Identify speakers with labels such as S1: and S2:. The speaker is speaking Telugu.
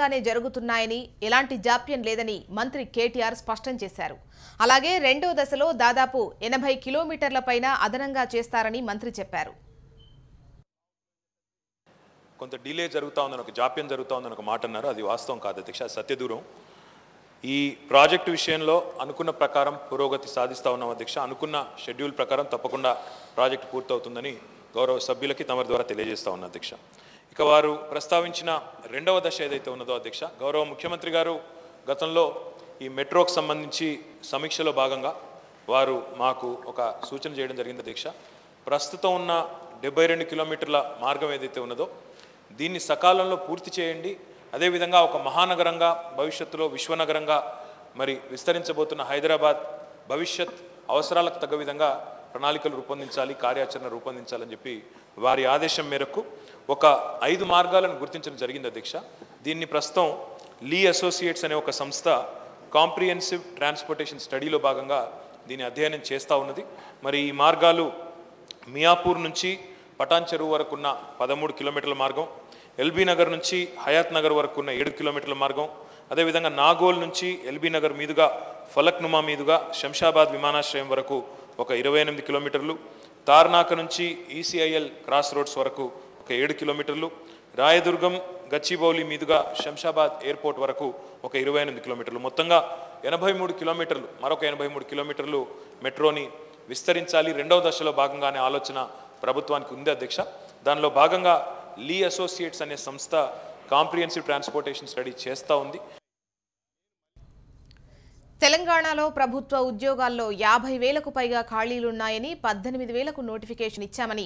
S1: గానే జరుగుతున్నాయని ఎలాంటి జాప్యం లేదని మంత్రి కేటీఆర్ స్పష్టం చేశారు. అలాగే రెండో దశలో దాదాపు 80 కిలోమీటర్ల పైన అదనంగా చేస్తారని మంత్రి చెప్పారు.
S2: కొంత డిలే జరుగుతా ఉందని, ఒక జాప్యం జరుగుతా ఉందని ఒక మాట అన్నారు. అది వాస్తవం కాదు అధ్యక్ష, సత్యదూరం. ఈ ప్రాజెక్టు విషయంలో అనుకున్న ప్రకారం పురోగతి సాధిస్తూ ఉన్నాం అధ్యక్ష. అనుకున్న షెడ్యూల్ ప్రకారం తప్పకుండా ప్రాజెక్టు పూర్తవుతుందని గౌరవ సభ్యులకి తమ ద్వారా తెలియజేస్తా ఉన్నా అధ్యక్ష. ఇక వారు ప్రస్తావించిన రెండవ దశ ఏదైతే ఉన్నదో అధ్యక్ష, గౌరవ ముఖ్యమంత్రి గారు గతంలో ఈ మెట్రోకు సంబంధించి సమీక్షలో భాగంగా వారు మాకు ఒక సూచన చేయడం జరిగింది అధ్యక్ష. ప్రస్తుతం ఉన్న 72 కిలోమీటర్ల మార్గం ఏదైతే ఉన్నదో దీన్ని సకాలంలో పూర్తి చేయండి. అదేవిధంగా ఒక మహానగరంగా భవిష్యత్తులో విశ్వనగరంగా మరి విస్తరించబోతున్న హైదరాబాద్ భవిష్యత్ అవసరాలకు తగ్గ విధంగా ప్రణాళికలు రూపొందించాలి, కార్యాచరణ రూపొందించాలని చెప్పి వారి ఆదేశం మేరకు ఒక 5 మార్గాలను గుర్తించడం జరిగింది అధ్యక్ష. దీన్ని ప్రస్తుతం లీ అసోసియేట్స్ అనే ఒక సంస్థ కాంప్రిహెన్సివ్ ట్రాన్స్పోర్టేషన్ స్టడీలో భాగంగా దీన్ని అధ్యయనం చేస్తూ ఉన్నది. మరి ఈ మార్గాలు మియాపూర్ నుంచి పటాన్ చెరువు వరకు ఉన్న 13 కిలోమీటర్ల మార్గం, ఎల్బీ నగర్ నుంచి హయాత్ నగర్ వరకు ఉన్న 7 కిలోమీటర్ల మార్గం, అదేవిధంగా నాగోల్ నుంచి ఎల్బీ నగర్ మీదుగా ఫలక్నుమా మీదుగా శంషాబాద్ విమానాశ్రయం వరకు ఒక 28 కిలోమీటర్లు, తార్నాక నుంచి ఈసీఐఎల్ క్రాస్ రోడ్స్ వరకు ఒక 7 కిలోమీటర్లు, రాయదుర్గం గచ్చిబౌలి మీదుగా శంషాబాద్ ఎయిర్పోర్ట్ వరకు ఒక 28 కిలోమీటర్లు, మొత్తంగా 83 కిలోమీటర్లు, మరొక 83 కిలోమీటర్లు మెట్రోని విస్తరించాలి. రెండవ దశలో భాగంగానే ఆలోచన ప్రభుత్వానికి ఉంది అధ్యక్ష. దానిలో భాగంగా లీ అసోసియేట్స్ అనే సంస్థ కాంప్రిహెన్సివ్ ట్రాన్స్పోర్టేషన్ స్టడీ చేస్తూ ఉంది.
S1: తెలంగాణలో ప్రభుత్వ ఉద్యోగాల్లో 50,000కు పైగా ఖాళీలున్నాయని, 18,000కు నోటిఫికేషన్ ఇచ్చామని